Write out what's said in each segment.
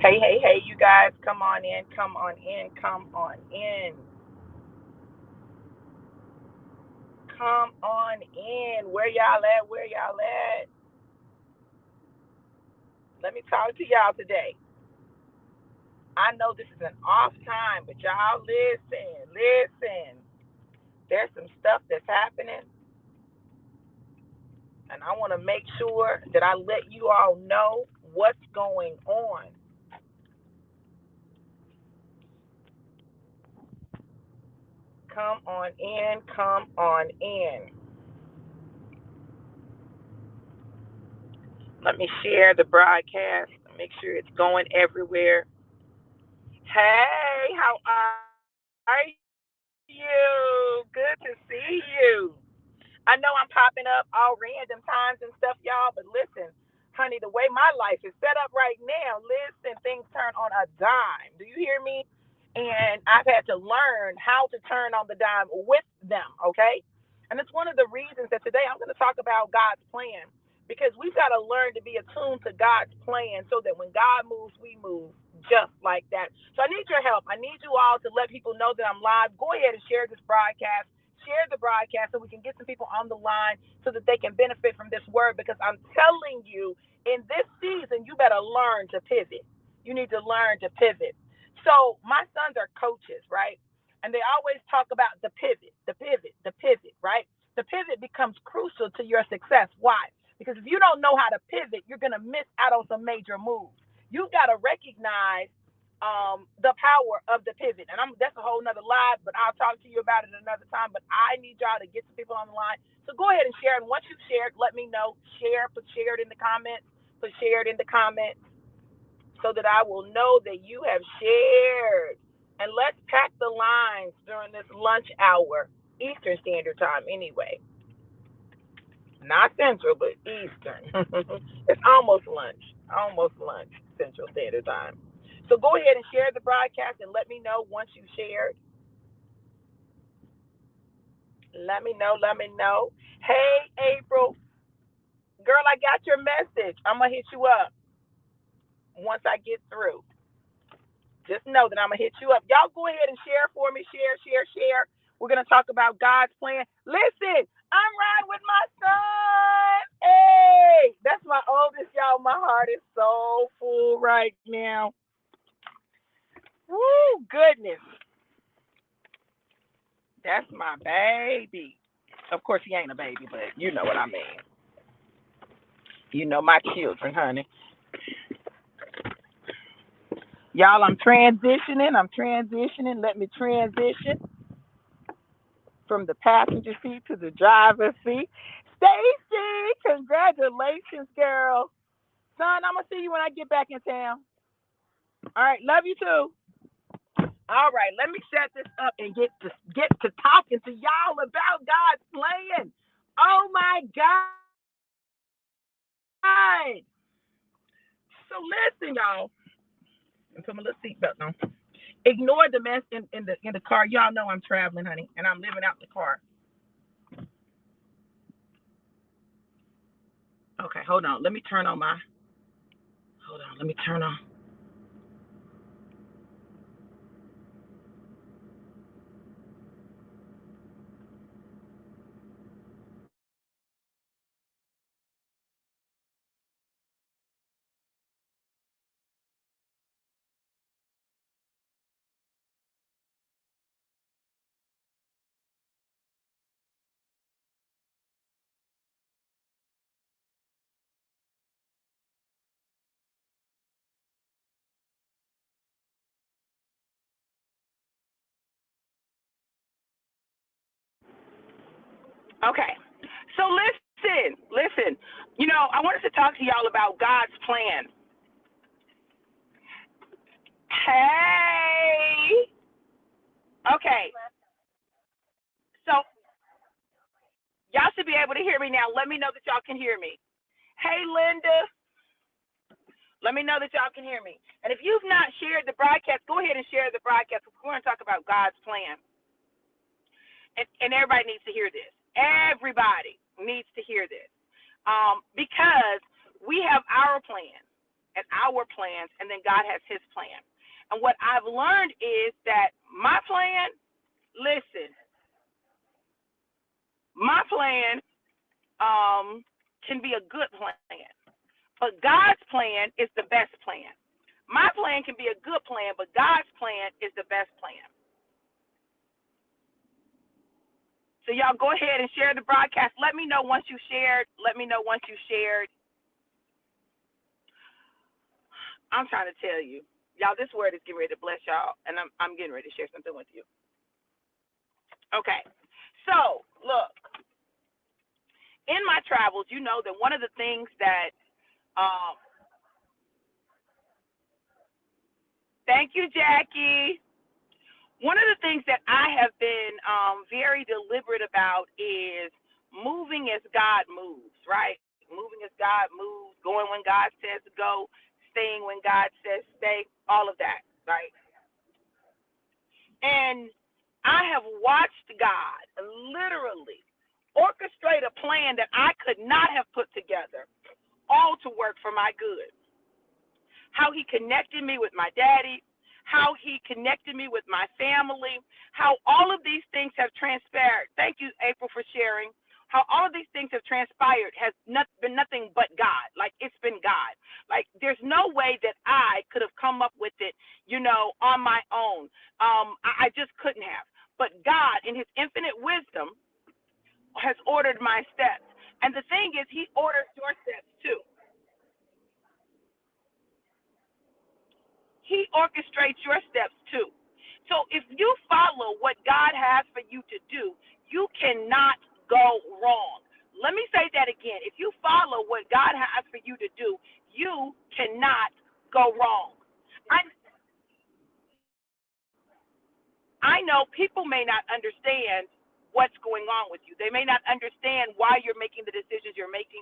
Hey, hey, hey, you guys, come on in, come on in, come on in, come on in. Where y'all at? Where y'all at? Let me talk to y'all today. I know this is an off time, but y'all listen, listen. There's some stuff that's happening, and I want to make sure that I let you all know what's going on. Come on in, come on in. Let me share the broadcast, make sure it's going everywhere. Hey, how are you? Good to see you. I know I'm popping up all random times and stuff, y'all, but listen, honey, the way my life is set up right now, listen, things turn on a dime. Do you hear me? And I've had to learn how to turn on the dime with them, okay? And it's one of the reasons that today I'm going to talk about God's plan because we've got to learn to be attuned to God's plan so that when God moves, we move just like that. So I need your help. I need you all to let people know that I'm live. Go ahead and share this broadcast. Share the broadcast so we can get some people on the line so that they can benefit from this word because I'm telling you, in this season, you better learn to pivot. You need to learn to pivot. So my sons are coaches, right? And they always talk about the pivot, the pivot, the pivot, right? The pivot becomes crucial to your success. Why? Because if you don't know how to pivot, you're going to miss out on some major moves. You've got to recognize the power of the pivot. And that's a whole nother live, but I'll talk to you about it another time. But I need y'all to get some people on the line. So go ahead and share. And once you've shared, let me know. Share it in the comments. Put share it in the comments so that I will know that you have shared. And let's pack the lines during this lunch hour, Eastern Standard Time anyway. Not Central, but Eastern. It's almost lunch, Central Standard Time. So go ahead and share the broadcast and let me know once you've shared. Let me know, let me know. Hey, April, girl, I got your message. I'm going to hit you up once I get through. Just know that I'm going to hit you up. Y'all go ahead and share for me. Share, share, share. We're going to talk about God's plan. Listen, I'm riding with my son. Hey, that's my oldest, y'all. My heart is so full right now. Woo, goodness. That's my baby. Of course, he ain't a baby, but you know what I mean. You know my children, honey. Y'all, I'm transitioning. Let me transition from the passenger seat to the driver's seat. Stacy, congratulations, girl. Son, I'm going to see you when I get back in town. All right, love you too. All right, let me set this up and get to talking to y'all about God's plan. Oh my God. So listen, y'all. And put my little seatbelt on. Ignore the mess in the car. Y'all know I'm traveling, honey, and I'm living out the car. Okay, hold on. Let me turn on my. Hold on. Let me turn on. Okay. So listen. You know, I wanted to talk to y'all about God's plan. Hey. Okay. So y'all should be able to hear me now. Let me know that y'all can hear me. Hey, Linda. Let me know that y'all can hear me. And if you've not shared the broadcast, go ahead and share the broadcast. We're going to talk about God's plan. And everybody needs to hear this. Everybody needs to hear this. Because we have our plan. and our plans, and then God has his plan. And what I've learned is that my plan, listen, my plan can be a good plan, but God's plan is the best plan. My plan can be a good plan, but God's plan is the best plan. So y'all go ahead and share the broadcast. Let me know once you shared. Let me know once you shared. I'm trying to tell you, y'all, this word is getting ready to bless y'all, and I'm getting ready to share something with you. Okay, so look, in my travels, you know that one of the things that, um, thank you, Jackie. One of the things that I have been very deliberate about is moving as God moves, right? Moving as God moves, going when God says go, staying when God says stay, all of that, right? And I have watched God literally orchestrate a plan that I could not have put together, all to work for my good. How he connected me with my daddy, how he connected me with my family, how all of these things have transpired. Thank you, April, for sharing. How all of these things have transpired has been nothing but God. Like, it's been God. Like, there's no way that I could have come up with it, on my own. I just couldn't have. But God, in his infinite wisdom, has ordered my steps. And the thing is, he orders your steps too. He orchestrates your steps too. So if you follow what God has for you to do, you cannot go wrong. Let me say that again. If you follow what God has for you to do, you cannot go wrong. I I know people may not understand what's going on with you. They may not understand why you're making the decisions you're making.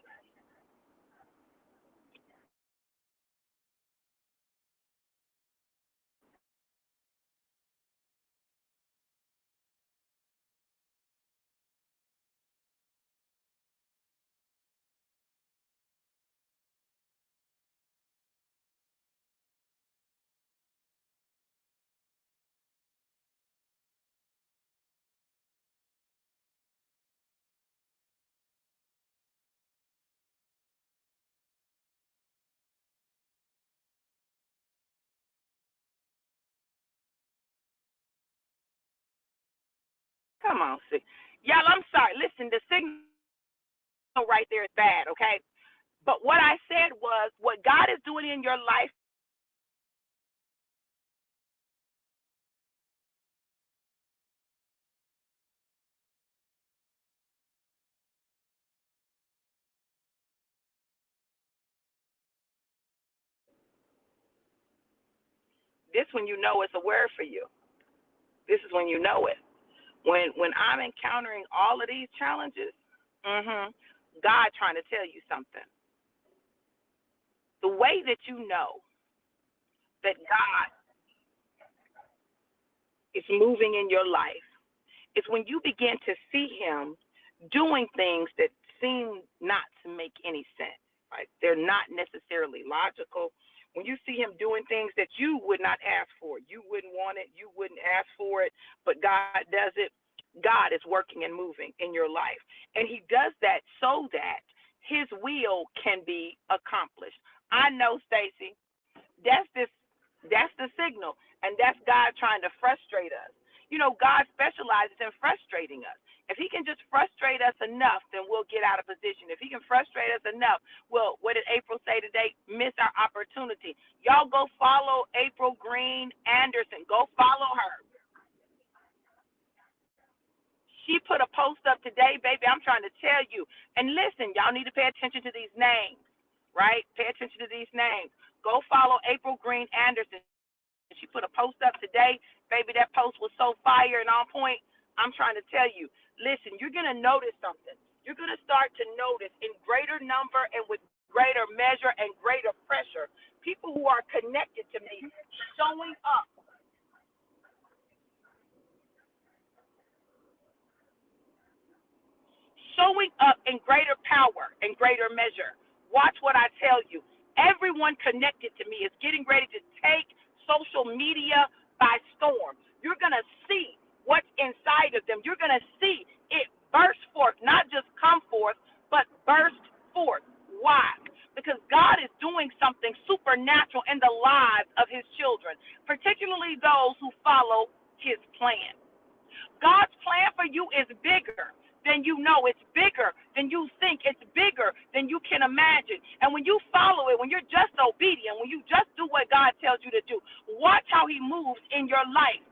Come on, see. Y'all, I'm sorry. Listen, the signal right there is bad, okay? But what I said was what God is doing in your life, this when you know it's a word for you. This is when you know it. When I'm encountering all of these challenges, God trying to tell you something. The way that you know that God is moving in your life is when you begin to see him doing things that seem not to make any sense. Right? They're not necessarily logical. When you see him doing things that you would not ask for, you wouldn't want it, you wouldn't ask for it, but God does it. God is working and moving in your life. And he does that so that his will can be accomplished. I know, Stacy, that's this that's the signal. And that's God trying to frustrate us. God specializes in frustrating us. If he can just frustrate us enough, then we'll get out of position. If he can frustrate us enough, well, what did April say today? Miss our opportunity. Y'all go follow April Green Anderson. Go follow her. She put a post up today, baby. I'm trying to tell you. And listen, y'all need to pay attention to these names, right? Pay attention to these names. Go follow April Green Anderson. She put a post up today. Baby, that post was so fire and on point. I'm trying to tell you. Listen, you're going to notice something. You're going to start to notice in greater number and with greater measure and greater pressure, people who are connected to me showing up, in greater power and greater measure. Watch what I tell you. Everyone everyone connected to me is getting ready to take social media by storm. You're going to see what's inside of them. You're going to see it burst forth, not just come forth, but burst forth. Why? Because God is doing something supernatural in the lives of his children, particularly those who follow his plan. God's plan for you is bigger than you know. It's bigger than you think. It's bigger than you can imagine. And when you follow it, when you're just obedient, when you just do what God tells you to do, watch how he moves in your life.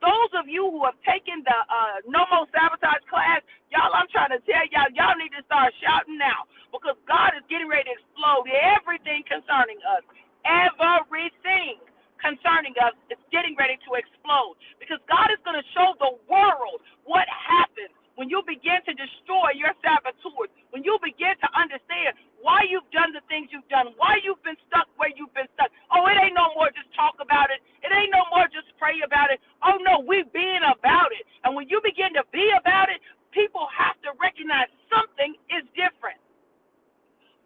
Those of you who have taken the No More Sabotage class, y'all, I'm trying to tell y'all need to start shouting now, because God is getting ready to explode everything concerning us. Everything concerning us is getting ready to explode, because God is going to show the world what happens when you begin to destroy your saboteurs, when you begin to understand why you've done the things you've done, why you've been stuck where you've been stuck. Oh, it ain't no more just talk about it. It ain't no more just pray about it. Oh, no, we've been about it. And when you begin to be about it, people have to recognize something is different.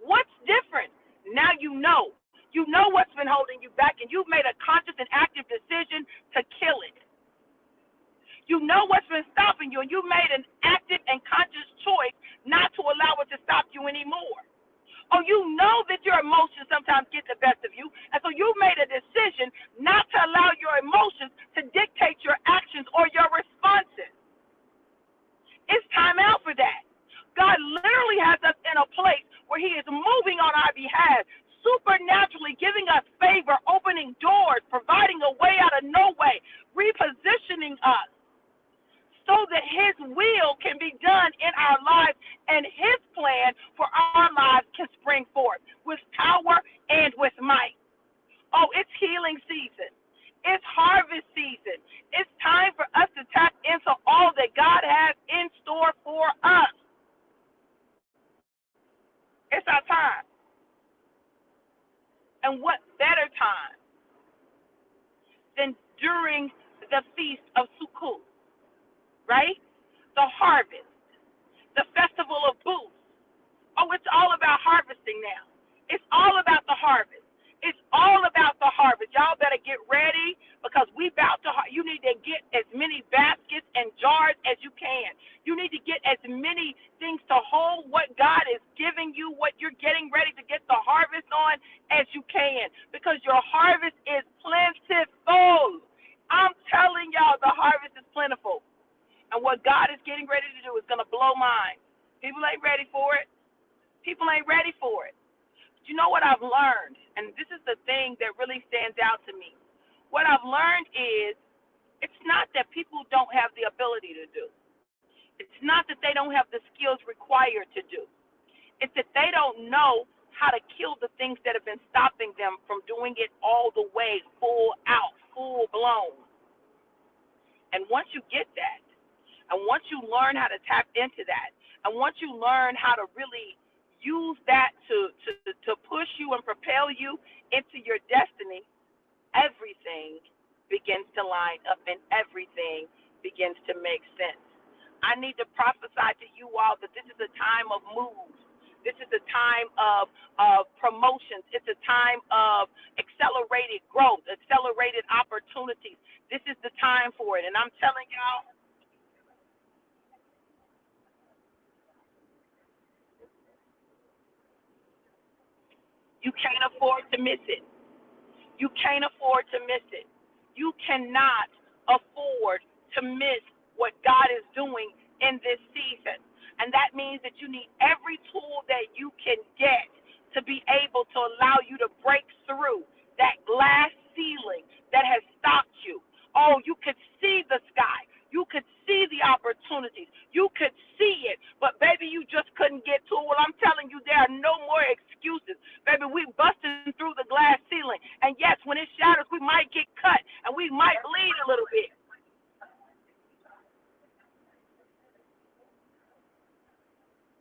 What's different? Now you know. You know what's been holding you back, and you've made a conscious and active decision to kill it. You know what's been stopping you, and you made an active and conscious choice not to allow it to stop you anymore. Oh, you know that your emotions sometimes get the best of you, and so you made a decision not to allow your emotions to dictate your actions or your responses. It's time out for that. God literally has us in a place where he is moving on our behalf, supernaturally giving us favor, opening doors, providing a way out of no way, repositioning us so that his will can be done in our lives and his plan for our lives can spring forth with power and with might. Oh, it's healing season. It's harvest season. It's time for us to tap into all that God has in store for us. It's our time. And what better time than during the Feast of Sukkot, right? The harvest, the festival of booths. Oh, it's all about harvesting now. It's all about the harvest. It's all about the harvest. Y'all better get ready, because we about to. You need to get as many baskets and jars as you can. You need to get as many things to hold what God is giving you, what you're getting ready to get the harvest on, as you can, because your harvest is plentiful. I'm telling y'all, the harvest is plentiful. And what God is getting ready to do is going to blow minds. People ain't ready for it. People ain't ready for it. You know what I've learned, and this is the thing that really stands out to me. What I've learned is it's not that people don't have the ability to do. It's not that they don't have the skills required to do. It's that they don't know how to kill the things that have been stopping them from doing it all the way, full out, full blown. And once you get that, and once you learn how to tap into that, and once you learn how to really use that to push you and propel you into your destiny, everything begins to line up and everything begins to make sense. I need to prophesy to you all that this is a time of moves. This is a time of promotions. It's a time of accelerated growth, accelerated opportunities. This is the time for it. And I'm telling y'all, you can't afford to miss it. You can't afford to miss it. You cannot afford to miss what God is doing in this season. And that means that you need every tool that you can get to be able to allow you to break through that glass ceiling that has stopped you. Oh, you could see the sky. You could see the opportunities. You could see it. But, baby, you just couldn't get to it. Well, I'm telling you, there are no more excuses. Baby, we busting through the glass ceiling. And, yes, when it shatters, we might get cut and we might bleed a little bit.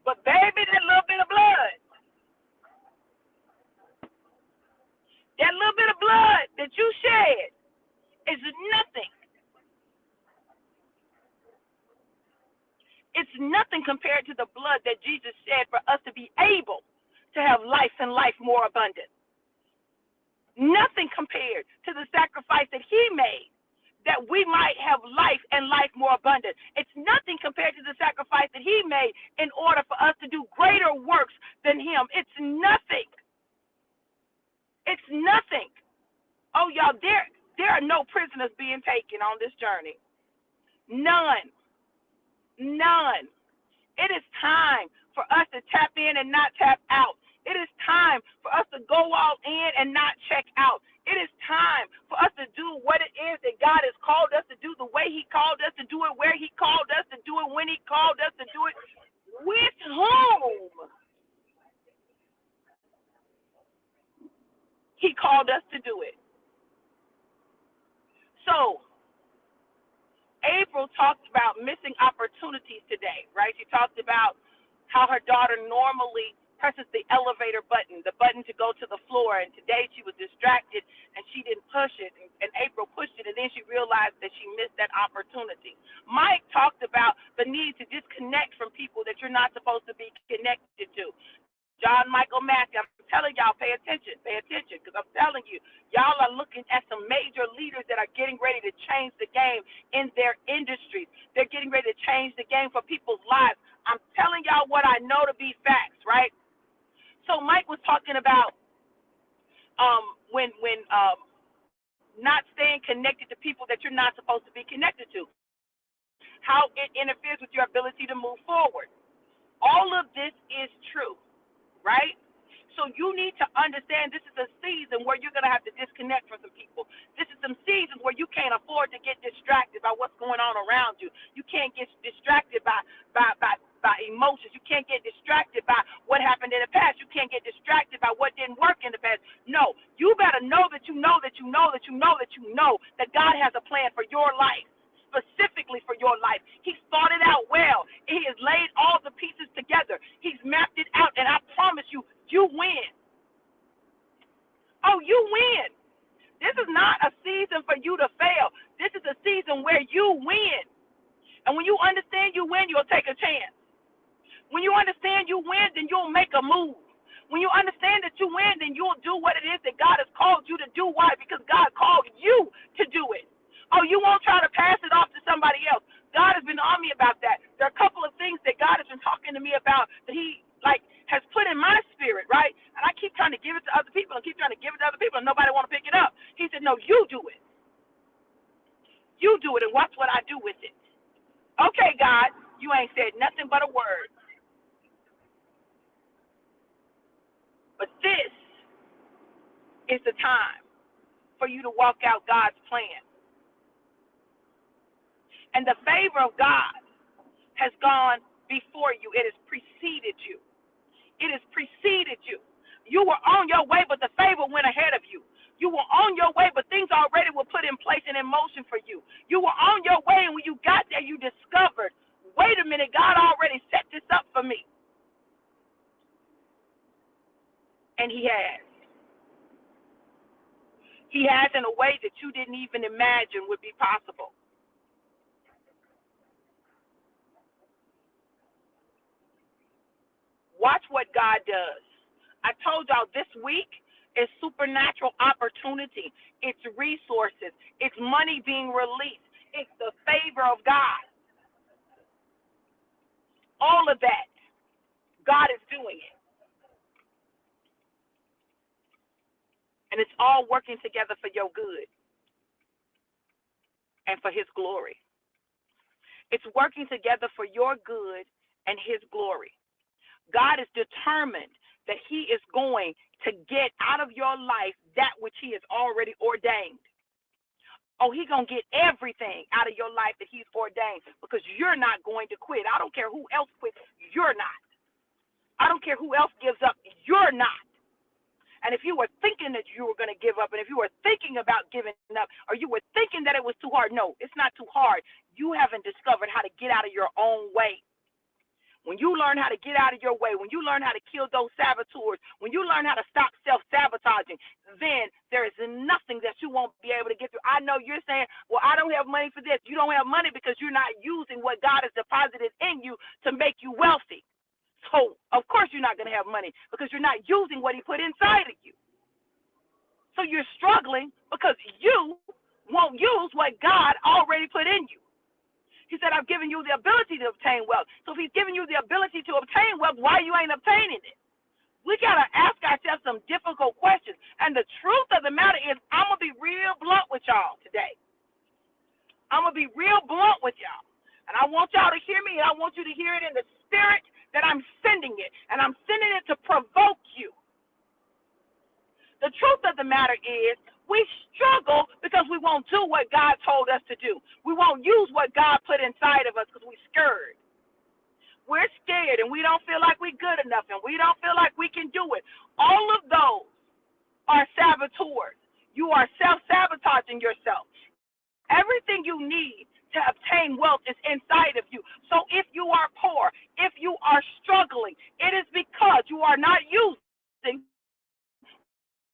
But, baby, that little bit of blood, that little bit of blood that you shed is nothing. It's nothing compared to the blood that Jesus shed for us to be able to have life and life more abundant. nothing compared to the sacrifice that he made that we might have life and life more abundant. It's nothing compared to the sacrifice that he made in order for us to do greater works than him. It's nothing. It's nothing. Oh, y'all, there are no prisoners being taken on this journey. None. None. It is time for us to tap in and not tap out. It is time for us to go all in and not check out. It is time for us to do what it is that God has called us to do, the way he called us to do it, where he called us to do it, when he called us to do it, with whom he called us to do it. So, April talked about missing opportunities today, right? She talked about how her daughter normally presses the elevator button, the button to go to the floor, and today she was distracted and she didn't push it, and April pushed it, and then she realized that she missed that opportunity. Mike talked about the need to disconnect from people that you're not supposed to be connected to. John Michael Matthew, I'm telling y'all, pay attention, because I'm telling you, y'all are looking at some major leaders that are getting ready to change the game in their industries. They're getting ready to change the game for people's lives. I'm telling y'all what I know to be facts, right? So Mike was talking about when not staying connected to people that you're not supposed to be connected to, how it interferes with your ability to move forward. All of this is true, right? So you need to understand this is a season where you're going to have to disconnect from some people. This is some seasons where you can't afford to get distracted by what's going on around you. You can't get distracted by emotions. You can't get distracted by what happened in the past. You can't get distracted by what didn't work in the past. No, you better know that you know that you know that you know that you know that God has a plan for your life, specifically for your life. He started out well. He has laid all the pieces together. He's mapped it out, and I promise you, you win. Oh, you win. This is not a season for you to fail. This is a season where you win. And when you understand you win, you'll take a chance. When you understand you win, then you'll make a move. When you understand that you win, then you'll do what it is that God has called you to do. Why? Because God called you to do it. Oh, you won't try to pass it off to somebody else. God has been on me about that. There are a couple of things that God has been talking to me about that he has put in my spirit, right? And I keep trying to give it to other people and keep trying to give it to other people, and nobody want to pick it up. He said, no, you do it. You do it, and watch what I do with it. Okay, God, you ain't said nothing but a word. But this is the time for you to walk out God's plan. And the favor of God has gone before you. It has preceded you. It has preceded you. You were on your way, but the favor went ahead of you. You were on your way, but things already were put in place and in motion for you. You were on your way, and when you got there, you discovered, wait a minute, God already set this up for me. And he has. He has in a way that you didn't even imagine would be possible. Watch what God does. I told y'all this week is supernatural opportunity. It's resources. It's money being released. It's the favor of God. All of that, God is doing it. And it's all working together for your good and for his glory. It's working together for your good and his glory. God is determined that he is going to get out of your life that which he has already ordained. Oh, he's going to get everything out of your life that he's ordained, because you're not going to quit. I don't care who else quits. You're not. I don't care who else gives up. You're not. And if you were thinking that you were going to give up, and if you were thinking about giving up, or you were thinking that it was too hard, no, it's not too hard. You haven't discovered how to get out of your own way. When you learn how to get out of your way, when you learn how to kill those saboteurs, when you learn how to stop self-sabotaging, then there is nothing that you won't be able to get through. I know you're saying, well, I don't have money for this. You don't have money because you're not using what God has deposited in you to make you wealthy. So, of course, you're not going to have money because you're not using what he put inside of you. So you're struggling because you won't use what God already put in you. He said, I've given you the ability to obtain wealth. So if he's giving you the ability to obtain wealth, why you ain't obtaining it? We got to ask ourselves some difficult questions. And the truth of the matter is, I'm going to be real blunt with y'all today. I'm going to be real blunt with y'all. And I want y'all to hear me, and I want you to hear it in the spirit that I'm sending it. And I'm sending it to provoke you. The truth of the matter is, we struggle because we won't do what God told us to do. We won't use what God put inside of us because we're scared. We're scared and we don't feel like we're good enough and we don't feel like we can do it. All of those are saboteurs. You are self-sabotaging yourself. Everything you need to obtain wealth is inside of you. So if you are poor, if you are struggling, it is because you are not using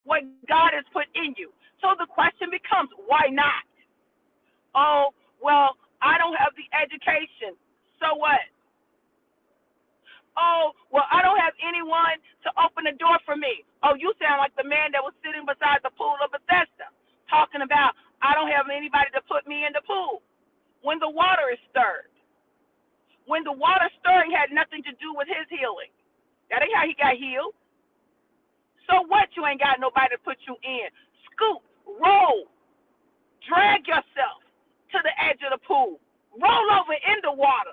what God has put in you. So the question becomes, why not? Oh, well, I don't have the education. So what? Oh, well, I don't have anyone to open the door for me. Oh, you sound like the man that was sitting beside the pool of Bethesda, talking about, I don't have anybody to put me in the pool. When the water is stirred. When the water stirring had nothing to do with his healing. That ain't how he got healed. So what? You ain't got nobody to put you in. Scoot, roll, drag yourself to the edge of the pool. Roll over in the water.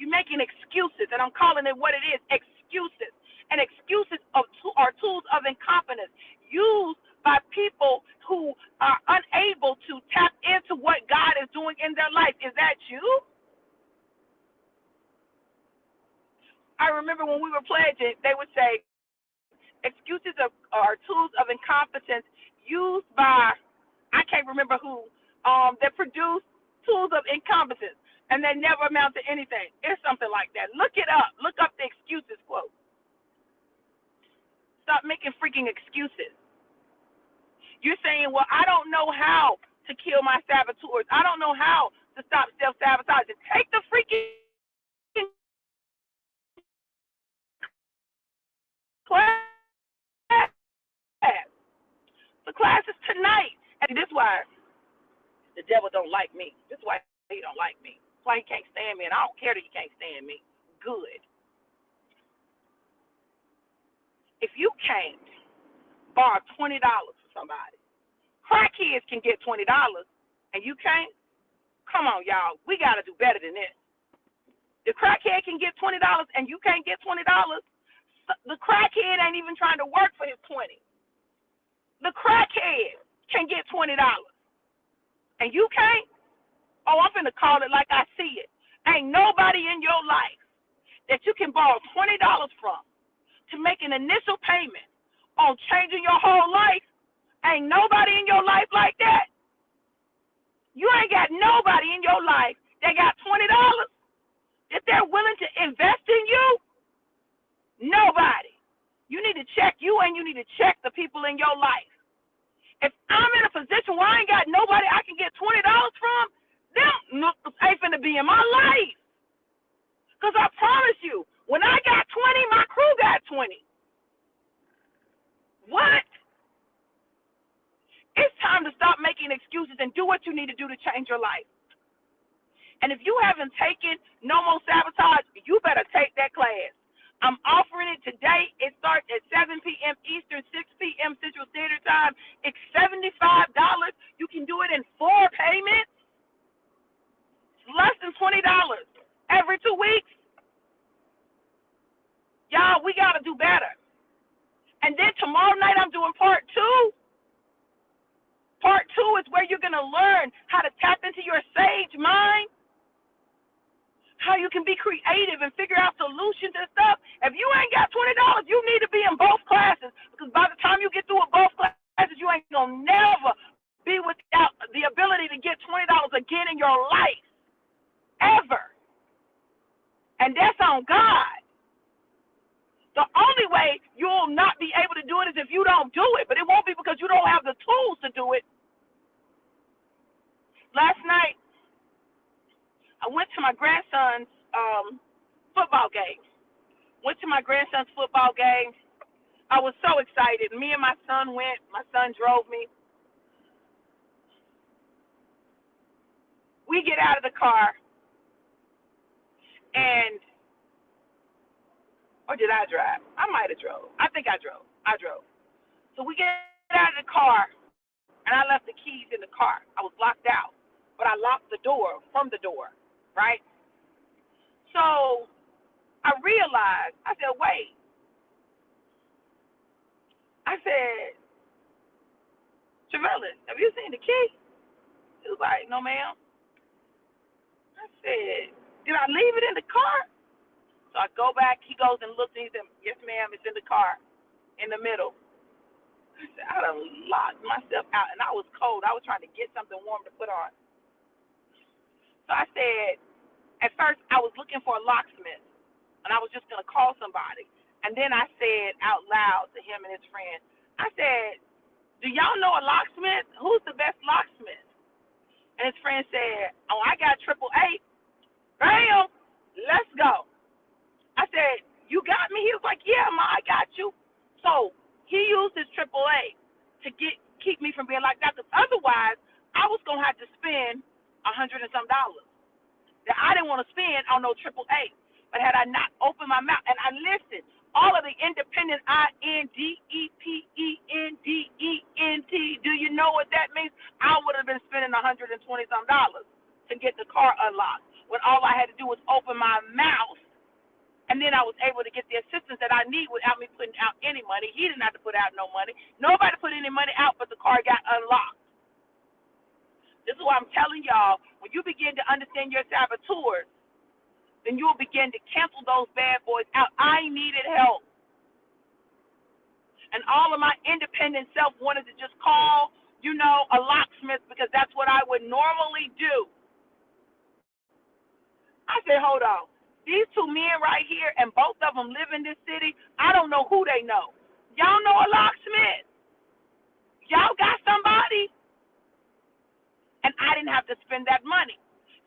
You're making excuses, and I'm calling it what it is, excuses. And excuses are tools of incompetence used by people who are unable to tap into what God is doing in their life. Is that you? I remember when we were pledging, they would say, excuses are tools of incompetence used by, I can't remember who, that produce tools of incompetence, and they never amount to anything. It's something like that. Look it up. Look up the excuses quote. Stop making freaking excuses. You're saying, well, I don't know how to kill my saboteurs. I don't know how to stop self-sabotaging. Take the freaking class. The class is tonight. And this is why the devil don't like me. This is why he don't like me. That's why he can't stand me, and I don't care that he can't stand me. Good. If you can't borrow $20 for somebody, crackheads can get $20, and you can't? Come on, y'all. We got to do better than this. The crackhead can get $20, and you can't get $20. The crackhead ain't even trying to work for his 20. The crackhead can get $20, and you can't? Oh, I'm finna call it like I see it. Ain't nobody in your life that you can borrow $20 from to make an initial payment on changing your whole life. Ain't nobody in your life like that. You ain't got nobody in your life that got $20 that they're willing to invest in you. Nobody. You need to check you, and you need to check the people in your life. If I'm in a position where I ain't got nobody I can get $20 from, them ain't finna be in my life. Because I promise you, when I got 20, my crew got 20. What? It's time to stop making excuses and do what you need to do to change your life. And if you haven't taken No More Sabotage, you better take that class. I'm offering it today. It starts at 7 p.m. Eastern, 6 p.m. Central Standard Time. It's $75. You can do it in 4 payments. It's less than $20 every 2 weeks. Y'all, we got to do better. And then tomorrow night I'm doing part 2. Part 2 is where you're going to learn how to tap into your sage mind, how you can be creative and figure out solutions and stuff. If you ain't got $20, you need to be in both classes, because by the time you get through with both classes, you ain't going to never be without the ability to get $20 again in your life, ever. And that's on God. The only way you'll not be able to do it is if you don't do it, but it won't be because you don't have the tools to do it. Last night, I went to my grandson's football game. I was so excited. Me and my son My son drove me. We get out of the car, and or did I drive? I might have drove. I think I drove. I drove. So we get out of the car, and I left the keys in the car. I was locked out, but I locked the door from the door, right? So I realized, I said, wait. I said, Travellis, have you seen the key? He was like, no, ma'am. I said, did I leave it in the car? So I go back. He goes and looks, and he said, yes, ma'am, it's in the car in the middle. I said, I done locked myself out, and I was cold. I was trying to get something warm to put on. So I said, at first, I was looking for a locksmith, and I was just going to call somebody. And then I said out loud to him and his friend, I said, do y'all know a locksmith? Who's the best locksmith? And his friend said, oh, I got 888. Bam, let's go. I said, you got me? He was like, yeah, Ma, I got you. So he used his AAA to keep me from being like that, because otherwise I was going to have to spend $100 and some that I didn't want to spend on no AAA. But had I not opened my mouth and I listened, all of the independent INDEPENDENT, do you know what that means? I would have been spending $120 some to get the car unlocked, when all I had to do was open my mouth, and then I was able to get the assistance that I need without me putting out any money. He didn't have to put out no money. Nobody put any money out, but the car got unlocked. This is why I'm telling y'all, when you begin to understand your saboteurs, then you'll begin to cancel those bad boys out. I needed help. And all of my independent self wanted to just call, a locksmith, because that's what I would normally do. I said, hold on. These two men right here, and both of them live in this city, I don't know who they know. Y'all know a locksmith? Y'all got somebody? And I didn't have to spend that money.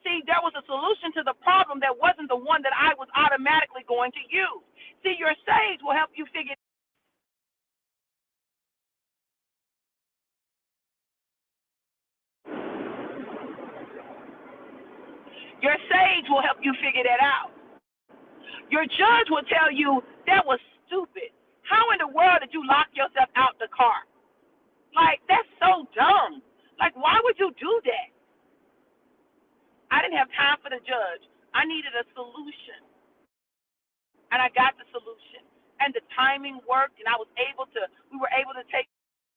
See, there was a solution to the problem that wasn't the one that I was automatically going to use. See, your sage will help you figure that out. Your judge will tell you that was stupid. How in the world did you lock yourself out the car? Like, that's so dumb. Like, why would you do that? I didn't have time for the judge. I needed a solution. And I got the solution. And the timing worked, and we were able to take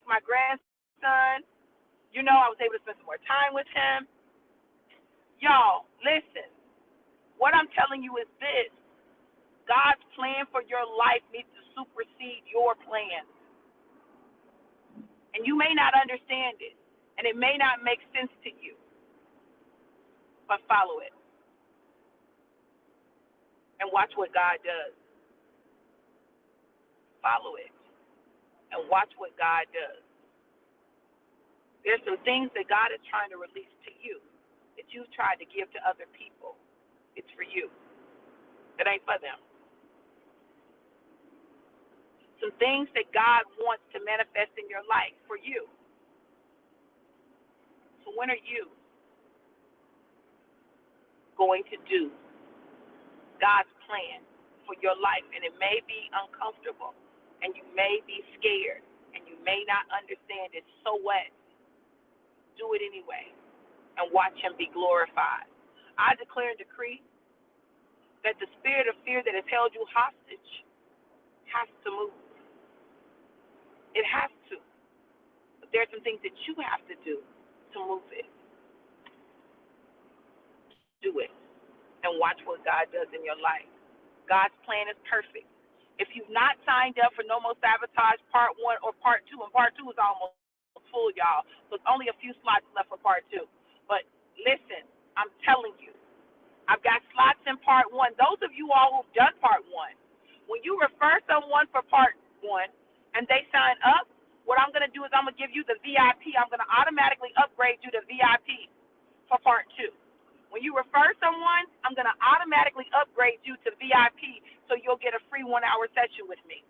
my grandson. I was able to spend some more time with him. Y'all, listen. What I'm telling you is this. God's plan for your life needs to supersede your plan. And you may not understand it, and it may not make sense to you, but follow it. And watch what God does. Follow it. And watch what God does. There's some things that God is trying to release to you that you've tried to give to other people. It's for you. It ain't for them. Some things that God wants to manifest in your life for you. So when are you going to do God's plan for your life? And it may be uncomfortable, and you may be scared, and you may not understand it. So what? Do it anyway, and watch Him be glorified. I declare and decree that the spirit of fear that has held you hostage has to move. It has to. But there are some things that you have to do to move it. Do it. And watch what God does in your life. God's plan is perfect. If you've not signed up for No More Sabotage Part 1 or Part 2, and Part 2 is almost full, y'all, so there's only a few slots left for Part 2. But listen, I'm telling you, I've got slots in Part 1. Those of you all who've done Part 1, when you refer someone for Part 1 and they sign up, what I'm going to do is I'm going to give you the VIP. I'm going to automatically upgrade you to VIP for Part 2. When you refer someone, I'm going to automatically upgrade you to VIP so you'll get a free 1-hour session with me.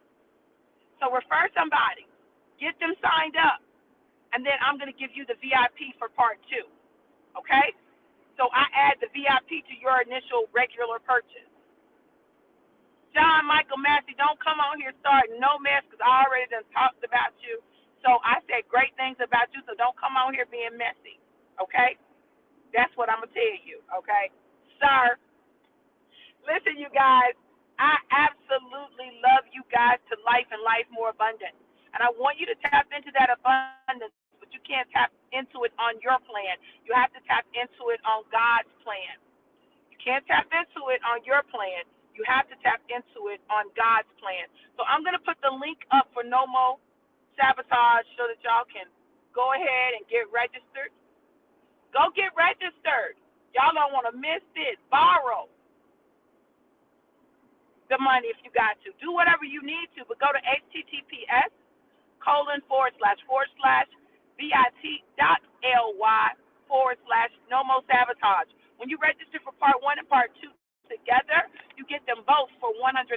So refer somebody. Get them signed up, and then I'm going to give you the VIP for part two. Okay? So I add the VIP to your initial regular purchase. John Michael Massey, don't come on here starting no mess because I already done talked about you. So I said great things about you, so don't come on here being messy. Okay? That's what I'm going to tell you. Okay? Sir, listen, you guys, I absolutely love you guys to life and life more abundant. And I want you to tap into that abundance, but you can't tap into it on your plan. You have to tap into it on God's plan. You can't tap into it on your plan. You have to tap into it on God's plan. So I'm going to put the link up for No More Sabotage so that y'all can go ahead and get registered. Go get registered. Y'all don't want to miss this. Borrow the money if you got to. Do whatever you need to, but go to https://bit.ly/no more sabotage. When you register for part one and part two together, you get them both for $140.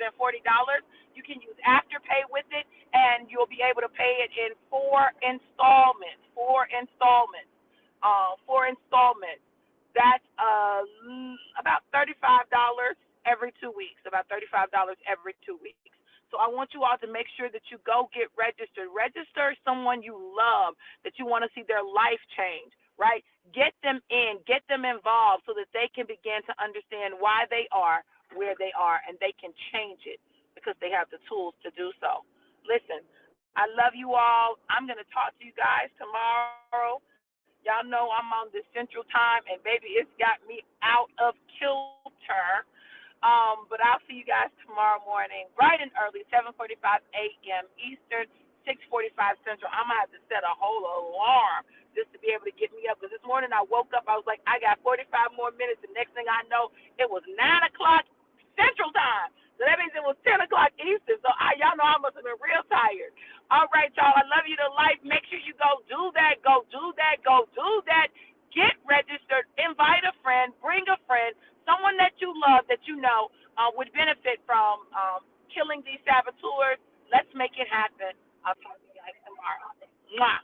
You can use Afterpay with it, and you'll be able to pay it in four installments. Four installments. That's about $35 every 2 weeks. About $35 every 2 weeks. So I want you all to make sure that you go get registered. Register someone you love that you want to see their life change, right? Get them in, get them involved so that they can begin to understand why they are where they are and they can change it because they have the tools to do so. Listen, I love you all. I'm going to talk to you guys tomorrow. Y'all know I'm on the Central Time, and baby, it's got me out of kilter. But I'll see you guys tomorrow morning, bright and early, 7:45 a.m. Eastern, 6:45 Central. I'm going to have to set a whole alarm just to be able to get me up. Because this morning I woke up, I was like, I got 45 more minutes. The next thing I know, it was 9 o'clock Central Time. So that means it was 10 o'clock Eastern. So y'all know I must have been real tired. All right, y'all. I love you to life. Make sure you go do that. Go do that. Go do that. Get registered. Invite a friend. Bring a friend. Someone that you love that you know would benefit from killing these saboteurs. Let's make it happen. I'll talk to you guys tomorrow. Mwah.